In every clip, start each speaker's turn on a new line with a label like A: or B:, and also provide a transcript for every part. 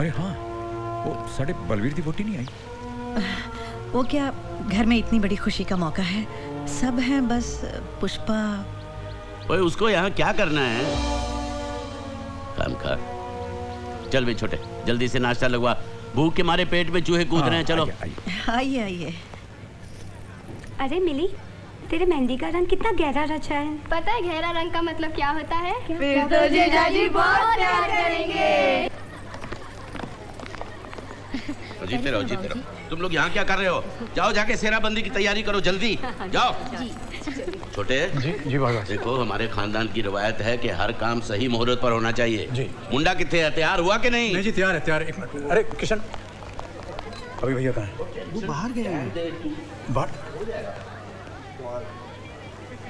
A: अरे हाँ, वो साढ़े बलवीर की वोटी नहीं आई।
B: वो क्या, घर में इतनी बड़ी खुशी का मौका है, सब हैं, बस पुष्पा।
C: ओए उसको यहाँ क्या करना है? काम खा। चल बे छोटे, जल्दी से नाश्ता लगवा, भूख के मारे पेट में चूहे कूद रहे हैं। चलो
B: आइए आइए।
D: अरे मिली, तेरे मेहंदी का रंग कितना गहरा रचा है।
E: पता है गहरा रंग का मतलब क्या होता है?
D: फिर तो जीजाजी बहुत प्यार करेंगे।
C: जीते रहो, जीते रहो। तुम लोग यहाँ क्या कर रहे हो? जाओ जाके सेराबंदी की तैयारी करो, जल्दी जाओ। छोटे
F: जी जी बाबा।
C: देखो, हमारे खानदान की रवायत है कि हर काम सही मुहूर्त पर होना चाहिए।
F: जी।
C: मुंडा कितने है, तैयार हुआ कि नहीं?
F: नहीं जी, तैयार है, तैयार है। एक मिनट। अरे किशन, अभी भैया कहाँ है?
G: वो बाहर गए हैं।
F: बाहर?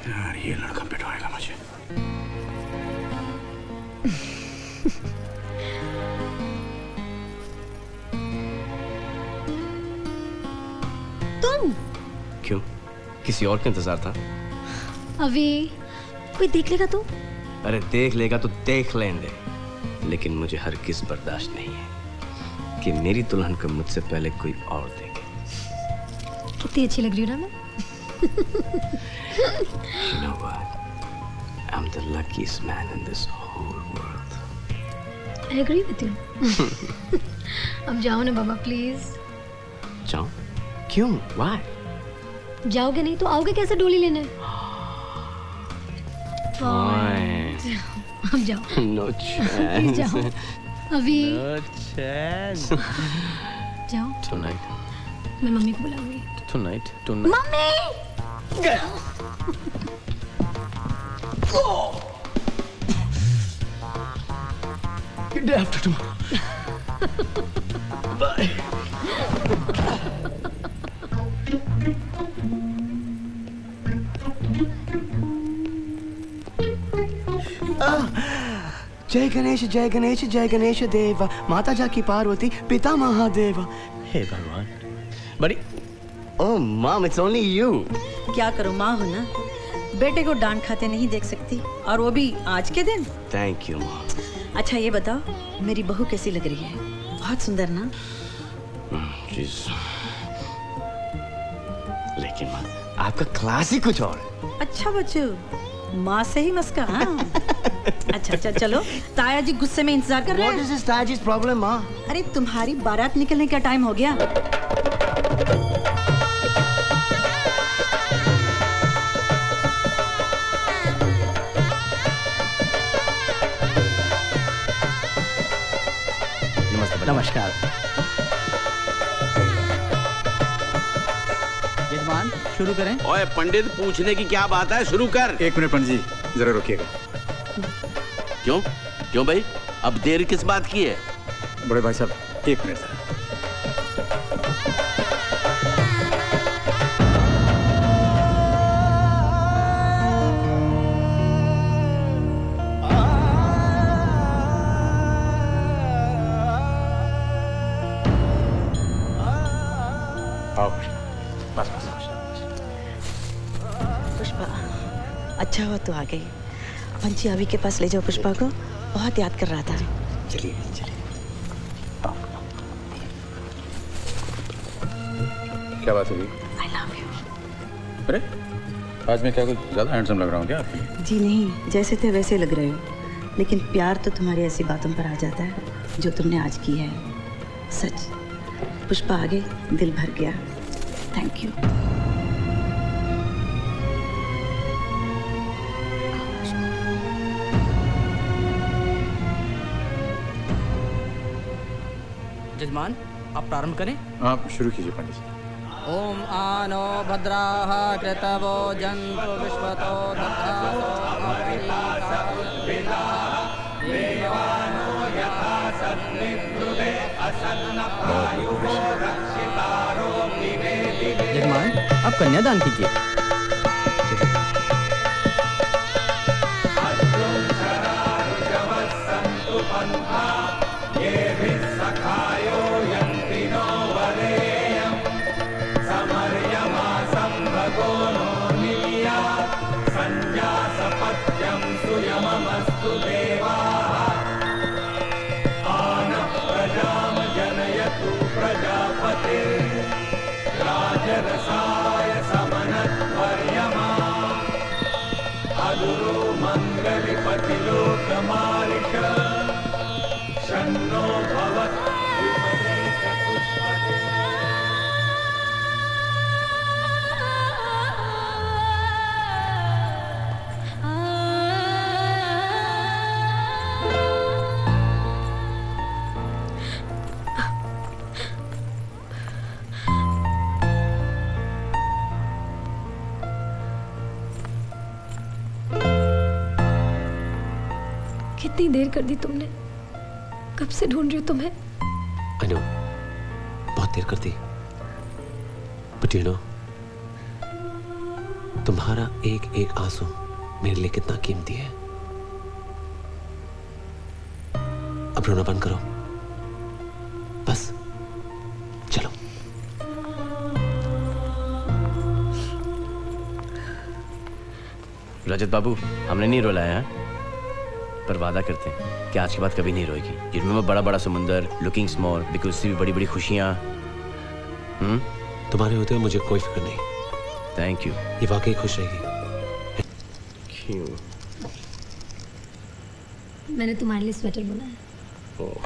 F: यार ये लड़का पिटवाएगा मुझे।
D: तुम
H: क्यों? किसी और का इंतजार था?
D: अभी कोई देख लेगा तो?
H: अरे देख लेगा तो देख लेंगे, लेकिन मुझे हरगिज़ बर्दाश्त नहीं है कि मेरी दुल्हन को मुझसे पहले कोई और देखे।
D: कितनी अच्छी लग रही हूँ ना मैं?
H: You know what? I'm the luckiest man in this whole world.
D: I agree with you. अब जाओ ना बाबा प्लीज।
H: जाओ? क्यों? Why?
D: जाओगे नहीं तो आओगे कैसे डोली लेने?
H: Fine.
D: अब जाओ।
H: No chance.
D: प्लीज जाओ अभी।
H: No chance.
D: जाओ।
H: Tonight.
D: मैं मम्मी को बुलाऊंगी।
H: Tonight. Tonight.
D: Mummy!
F: Day after tomorrow. Bye.
G: जय गणेश जय गणेश जय गणेश देवा, माता जाकी पार्वती पिता महादेवा।
H: हे भगवान। बड़ी Oh mom, it's only you.
B: क्या करूँ, माँ हो ना, बेटे को डांट खाते नहीं देख सकती, और वो भी आज के दिन।
H: Thank you mom.
B: अच्छा ये बताओ, मेरी बहू कैसी लग रही है? बहुत सुंदर ना?
H: Jeez. लेकिन माँ, आपका क्लास ही कुछ और है।
B: अच्छा बच्चू, माँ से ही मस्का। हाँ। अच्छा अच्छा चलो, ताया जी गुस्से में इंतजार कर रहे हैं।
G: What is this Taji's problem, माँ?
B: अरे तुम्हारी बारात निकलने का टाइम हो गया।
G: नमस्कार।
I: यजमान शुरू करें?
C: ओए पंडित, पूछने की क्या बात है, शुरू कर।
F: एक मिनट पंडित जी, जरा रुकिएगा।
C: क्यों? क्यों भाई, अब देर किस बात की है?
F: बड़े भाई साहब, एक मिनट जरा।
B: पुष्पा, अच्छा हुआ तू आ गई। पंची अभी के पास ले जाओ पुष्पा को, बहुत याद कर रहा था।
F: चलिए चलिए। क्या बात हुई?
B: I love you।
F: अरे आज मैं क्या कुछ ज्यादा हैंडसम लग रहा हूँ क्या आपके लिए?
B: जी नहीं, जैसे थे वैसे लग रहे हो, लेकिन प्यार तो तुम्हारी ऐसी बातों पर आ जाता है जो तुमने आज की है। सच, पुष्पा आ गई, दिल भर गया। Thank you.
I: जजमान आप प्रारंभ करें।
F: आप शुरू कीजिए पंडित जी।
I: ओम आनो भद्राः कृतवो जन्तु विश्वतो जजमान आप कन्यादान कीजिए।
J: सुयममस्तु देवाः आनः प्रजा
D: कितनी देर कर दी तुमने। कब से ढूंढ रही हूँ तुम्हें।
J: I know, बहुत देर कर दी। But you know, तुम्हारा एक एक आंसू मेरे लिए कितना कीमती है। अब रोना बंद करो, बस चलो।
H: रजत बाबू, हमने नहीं रुलाया है, पर वादा करते हैं कि आज के बाद कभी नहीं रोएगी। You remember बड़ा बड़ा समुंदर, looking small, because उससे भी बड़ी बड़ी खुशियाँ।
J: तुम्हारे होते हुए मुझे कोई फिक्र नहीं।
H: Thank you.
J: ये वाकई खुश रहेगी।
H: क्यों?
D: मैंने तुम्हारे लिए स्वेटर बुना है।
H: ओह,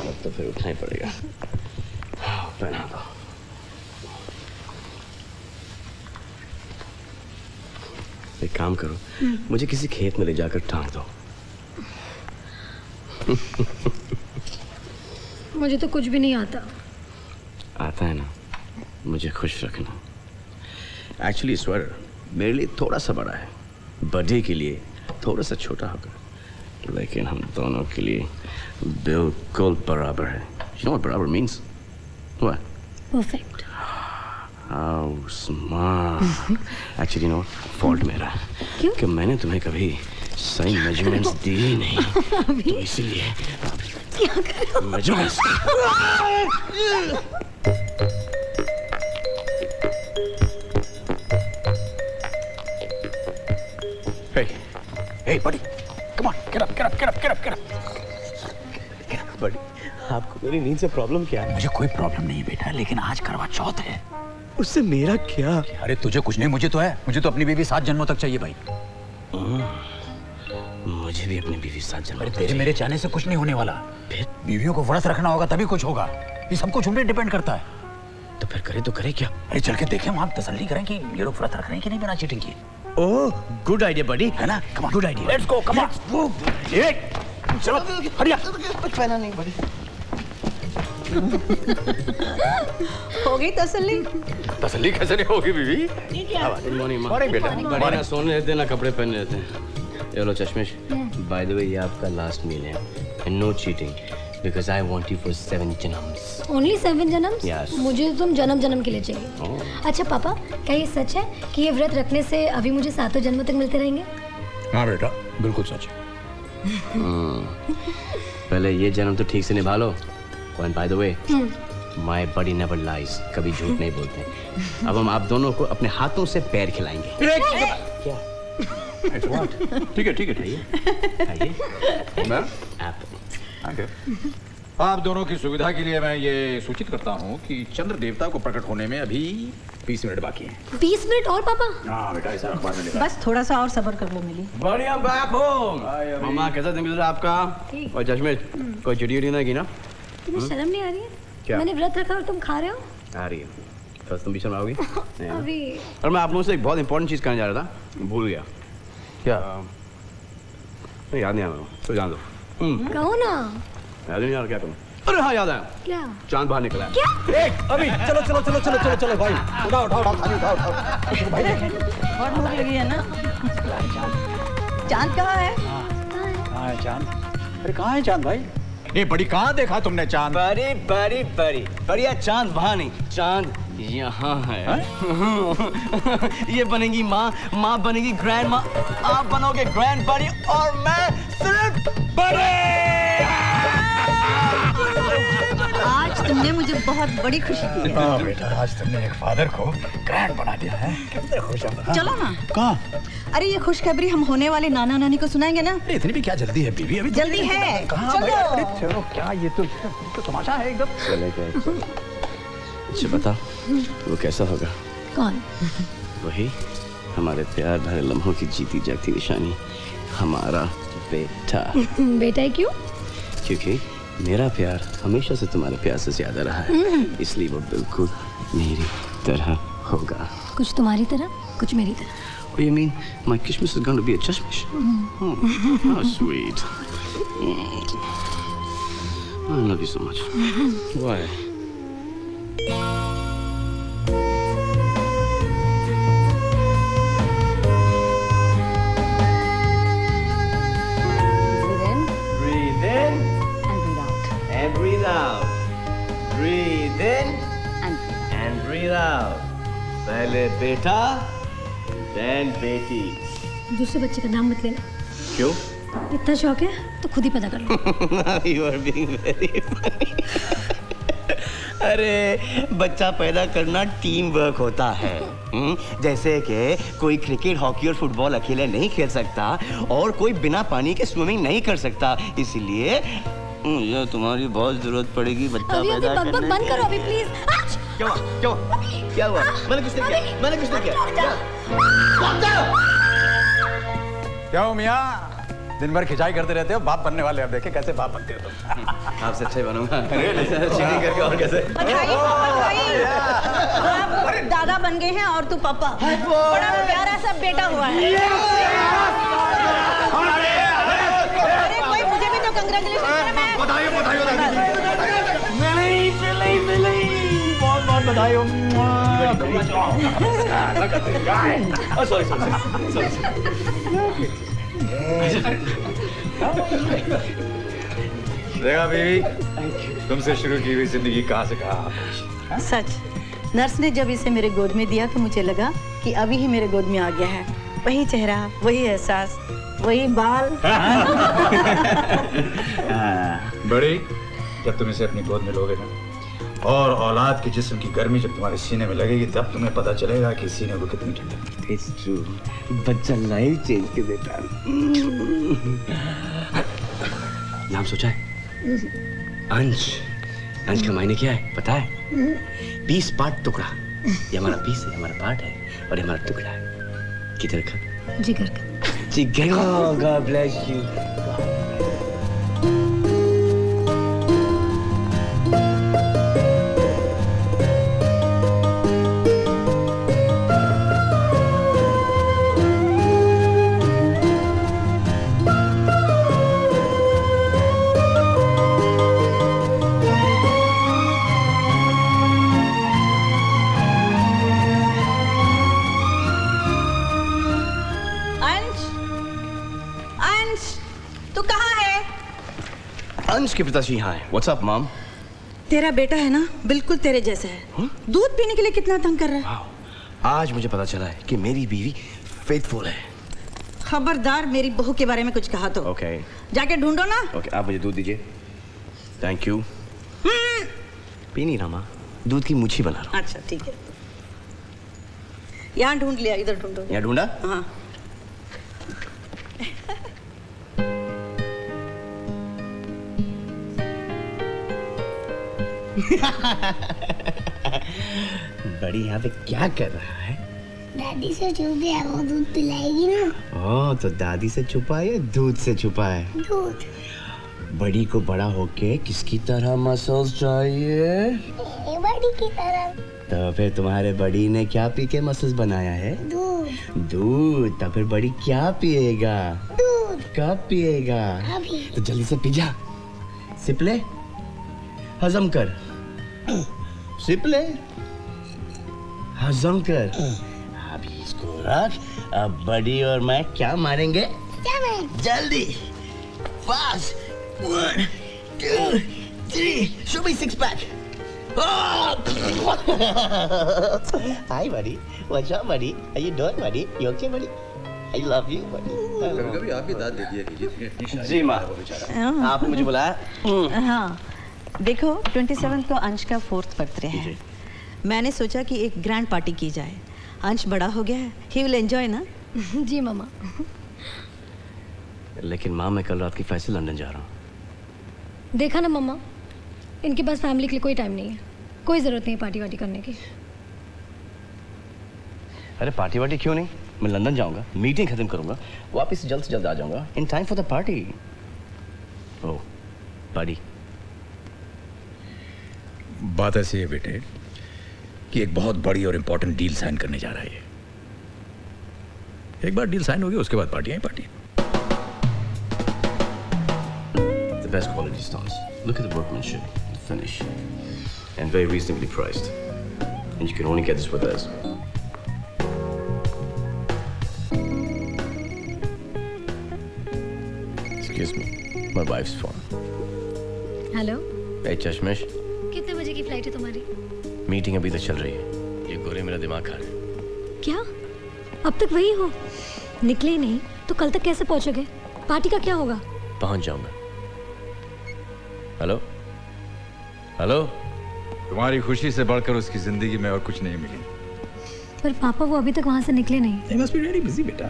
H: अब तो फिर उठना ही पड़ेगा। पहना दो। एक काम करो, मुझे किसी खेत में ले जाकर टांग दो।
D: मुझे तो कुछ भी नहीं आता।
H: आता है ना, मुझे खुश रखना। एक्चुअली स्वेटर मेरे लिए थोड़ा सा बड़ा है, बर्थडे के लिए थोड़ा सा छोटा होगा, लेकिन हम दोनों के लिए बिल्कुल बराबर है। You know what बराबर means? What?
D: Perfect.
H: How smart. Actually, you know, fault मेरा है
D: क्यों?
H: कि मैंने तुम्हें कभी सही मेजरमेंट्स दी ही नहीं, तो इसीलिए
D: क्या कर रहे हो?
H: Measurements.
F: Hey, buddy, come on, get up.
H: बड़ी, आपको मेरी नींद से प्रॉब्लम क्या है?
F: मुझे कोई प्रॉब्लम नहीं है बेटा, लेकिन आज करवा चौथ है।
H: उससे मेरा क्या?
F: अरे तुझे कुछ नहीं, मुझे तो है। मुझे तो अपनी बीवी 7 जन्मों तक चाहिए भाई।
H: मुझे भी अपनी बीवी 7 जन्मों
F: अरे
H: तक
F: तेरे
H: चाहिए।
F: मेरे चाहने से कुछ नहीं होने वाला।
H: फिर
F: बीवियों को व्रत रखना होगा तभी कुछ होगा। ये सब कुछ उन पे डिपेंड करता है।
H: तो फिर करे तो करे क्या?
F: अरे चल के देखें, वहाँ तसल्ली करें कि ये लोग व्रत रख रहे हैं कि नहीं बिना चीटिंग किए।
H: ओह, गुड आइडिया बडी,
F: है ना? Come on.
H: Good idea.
F: Let's go, come on. चलो, हरिया।
G: कुछ पहना नहीं बड़ी।
B: हो गई तसल्ली?
F: तसल्ली कैसे नहीं होगी बीवी?
H: गुड मॉर्निंग माँ।
F: मॉर्निंग बेटा।
H: बड़ी ना सोने देते ना कपड़े पहने देते हैं। ये लो चश्मिश, बाय द वे ये आपका लास्ट मील है, and no cheating, because I want you for 7 जन्म्स।
D: Only 7 जन्म्स?
H: Yes.
D: मुझे तुम जन्म जन्म के लिए चाहिए। अच्छा पापा, क्या ये सच है कि ये व्रत रखने से अभी मुझे 7 जन्मों तक मिलते रहेंगे?
F: हाँ बेटा, बिल्कुल सच है।
H: पहले ये जन्म तो ठीक से निभा लो। And by the way, my buddy never lies, कभी झूठ नहीं बोलते। अब हम आप दोनों को अपने हाथों से पैर खिलाएंगे। क्या?
F: ठीक है।
H: खाइए।
F: मैं?
H: एप्पल।
F: Okay. आप दोनों की सुविधा के लिए मैं ये सूचित करता हूँ कि चंद्र देवता को प्रकट होने में अभी 20 मिनट बाकी हैं।
D: 20 मिनट और पापा?
F: हाँ बेटा, ऐसा अखबार में लिखा है।
B: बस थोड़ा सा और सब्र कर लो मिली।
H: बढ़िया बैक होम। मामा कैसा दिन गुजरा आपका? और चश्मे कोई चिड़ी ना की ना?
D: तुम्हें शर्म नहीं आ रही है?
H: क्या?
D: मैंने व्रत रखा और तुम खा रहे हो?
H: आ रही है। बस तुम भी शर्माओगी?
D: अभी।
H: और मैं आप लोगों से एक बहुत इंपॉर्टेंट चीज़ कहने जा रहा था, भूल गया। क्या? याद नहीं आ रहा, तो जान दो।
D: कहो ना।
H: याद नहीं आ रहा, क्या करूँ? अरे हाँ, याद आया।
D: क्या?
H: चांद बाहर निकला है।
D: क्या?
F: अभी चलो भाई, उठाओ थाली उठाओ।
B: बहुत भूख लगी है ना? चांद कहाँ है?
F: कहाँ है चांद? अरे कहाँ है चांद भाई? ये बड़ी कहाँ देखा तुमने चांद?
H: बढ़िया चांद वहाँ नहीं, चांद यहाँ है। ये बनेगी माँ बनेगी ग्रैंड माँ, आप बनोगे ग्रैंड बड़ी, और मैं सिर्फ बड़े।
B: आज तुमने मुझे बहुत बड़ी खुशी दी है।
F: हाँ बेटा, आज तुमने एक फादर को ग्रैंड बना दिया है। कितने खुश हम।
B: चलो ना।
F: कहाँ?
B: अरे ये खुशखबरी हम होने वाले नाना नानी को सुनाएंगे ना?
F: इतनी भी क्या जल्दी है बीवी? अभी
B: जल्दी है।
F: कहाँ
B: चलो।
F: भाई? अरे चलो, क्या ये तो तमाशा है एकदम।
H: अच्छा बता, वो कैसा होगा?
D: कौन?
H: वही हमारे प्यार भरे लम्हों की जीती जागती निशानी, हमारा बेटा।
D: बेटा है क्यों?
H: क्योंकि मेरा प्यार हमेशा से तुम्हारे प्यार से ज्यादा रहा है, इसलिए वो बिल्कुल मेरी तरह होगा।
D: कुछ तुम्हारी तरह, कुछ मेरी तरह।
H: Oh, you mean my Christmas is going to be a chashmish? Oh, how sweet. I love you so much. Why? out. Breathe in and breathe out. पहले बेटा, then बेटी.
D: दूसरे बच्चे का नाम मत लेना।
H: क्यों?
D: इतना शौक है तो खुद ही पता कर लो।
H: You are being very funny. अरे बच्चा पैदा करना टीम वर्क होता है। जैसे कि कोई क्रिकेट, हॉकी और फुटबॉल अकेले नहीं खेल सकता और कोई बिना पानी के स्विमिंग नहीं कर सकता। इसलिए मुझे तुम्हारी बहुत जरूरत पड़ेगी बच्चा पैदा करने की।
D: बंद करो अभी प्लीज।
H: क्या हुआ? मैंने कुछ नहीं किया।
F: क्या हो मियाँ? दिन भर खिंचाई करते रहते हो, बाप बनने वाले। अब देखे कैसे बाप बनते हो तुम।
H: आपसे अच्छा ही बनूंगा। चीटिंग करके और कैसे?
B: आप दादा बन गए हैं और तू पापा। बड़ा प्यारा सा बेटा हुआ है। अरे कोई मुझे भी तो कांग्रेचुलेशन करे।
F: बधाई बहुत बधाई हो। देखा बीवी, तुमसे शुरू की हुई जिंदगी कहाँ से कहाँ।
B: सच, नर्स ने जब इसे मेरे गोद में दिया तो मुझे लगा कि अभी ही मेरे गोद में आ गया है। वही चेहरा, वही एहसास, वही बाल।
F: बड़ी, जब तुम इसे अपनी गोद में लोगे ना और औलाद के जिस्म की गर्मी जब तुम्हारे सीने में लगेगी, तब तुम्हें पता चलेगा कि सीने को कितनी ठंडी।
H: It's true. बच्चा लाइफ चेंज कर देता है। नाम सोचा है? अंश। अंश का मायने क्या है पता है? पीस पार्ट टुकड़ा। ये हमारा पीस है, हमारा पार्ट है और ये हमारा टुकड़ा है। किधर का?
D: जिगर का।
H: जिगर। God bless you. अंश के पिताजी यहाँ है। What's up, mom?
B: तेरा बेटा है ना, बिल्कुल तेरे जैसा है। दूध पीने के लिए कितना तंग कर रहा है।
H: आज मुझे पता चला है कि मेरी बीवी फेथफुल है।
B: खबरदार मेरी बहू के बारे में कुछ कहा तो।
H: Okay.
B: जाके ढूंढो ना।
H: Okay, आप मुझे दूध दीजिए। Thank you. पी नहीं रहा माँ, दूध की मुच्छी बना रहा हूँ।
B: अच्छा ठीक है। यहाँ ढूंढ लिया, इधर ढूंढो।
H: यहाँ ढूंढा?
B: हाँ।
H: बड़ी यहाँ पे क्या कर रहा है?
E: दादी से छुप गया, वो दूध पिलाएगी ना।
H: ओह, तो दादी से छुपा है या दूध से छुपा है?
E: दूध।
H: बड़ी को बड़ा होके किसकी तरह मसल्स चाहिए?
E: बड़ी की तरह।
H: तो फिर तुम्हारे बड़ी ने क्या पी के मसल्स बनाया है?
E: दूध।
H: दूध। तो फिर बड़ी क्या पिएगा?
E: दूध।
H: कब पिएगा?
E: अभी।
H: तो जल्दी से पी जा। सिप ले, हजम कर। सिप ले, हजम कर। अभी इसको रख। अब बड़ी और मैं क्या मारेंगे? जल्दी, fast. 1, 2, 3, show me 6 pack. Hi, buddy. What's up, buddy? How you doing, buddy? You okay, buddy? I love you, buddy.
F: कभी आप भी दाद दे दिया कीजिए।
H: जी माँ, आपने मुझे बुलाया?
B: हाँ, देखो 27 को अंश का 4th बर्थडे है। मैंने सोचा कि एक ग्रैंड पार्टी की जाए। अंश बड़ा हो गया है, he will enjoy ना?
D: जी मामा।
H: लेकिन माँ, मैं कल रात की फ्लाइट से लंदन जा रहा हूँ।
D: देखा ना मम्मा, इनके पास फैमिली के लिए कोई टाइम नहीं है। कोई जरूरत नहीं है पार्टी वार्टी करने की।
H: अरे पार्टी वार्टी क्यों नहीं, मैं लंदन जाऊंगा, मीटिंग खत्म करूंगा, वापस जल्द से जल्द आ जाऊंगा in time for the party. Oh party.
A: बात ऐसी है बेटे कि एक बहुत बड़ी और इंपॉर्टेंट डील साइन करने जा रहा है। एक बार डील साइन हो गई उसके बाद party he party.
H: The best quality stones. Look at the workmanship, the finish, and very reasonably priced. And you can only get this with us.
A: Excuse me, my wife's phone.
D: Hello,
H: ए चश्मिश,
D: कितने बजे की flight है तुम्हारी?
H: Meeting अभी तक चल रही है। ये गोरे मेरा दिमाग खा रहे हैं।
D: क्या अब तक वही हो? निकले नहीं तो कल तक कैसे पहुंचोगे? पार्टी का क्या होगा?
H: पहुंच जाऊंगा। Hello hello.
F: तुम्हारी खुशी से बढ़कर उसकी जिंदगी में और कुछ नहीं मिली।
D: पर पापा वो अभी तक वहां से निकले नहीं।
F: They must be very busy, बेटा।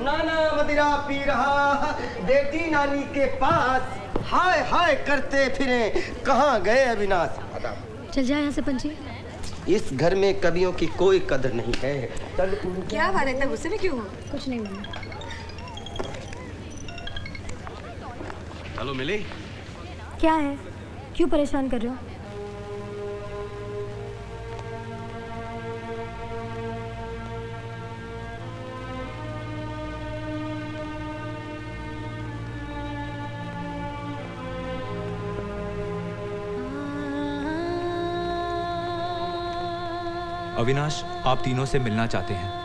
G: नाना मदिरा पी रहा बेटी नानी के पास, हाय हाय करते फिरे कहाँ गए अविनाश।
D: चल जाए यहाँ से पंची।
G: इस घर में कवियों की कोई कदर नहीं है। चल
B: क्या बात है, इतना गुस्से में क्यों हो?
D: कुछ नहीं मम्मी।
H: हेलो मिली।
D: क्या है, क्यों परेशान कर रहे हो?
K: अविनाश आप तीनों से मिलना चाहते हैं।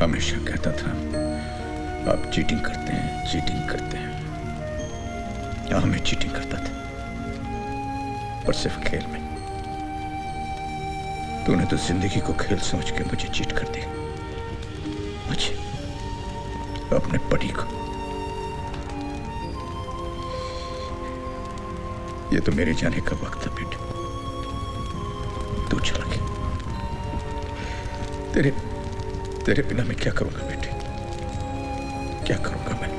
A: हमेशा कहता था आप चीटिंग करते हैं, चीटिंग करते हैं। हाँ, मैं चीटिंग करता था, पर सिर्फ खेल में। तूने तो जिंदगी को खेल समझ के मुझे चीट कर दिया, मुझे, अपने पति को। ये तो मेरे जाने का वक्त था बेटे, तू चला गया। तेरे बिना मैं क्या करूंगा बेटे, क्या करूंगा मैं?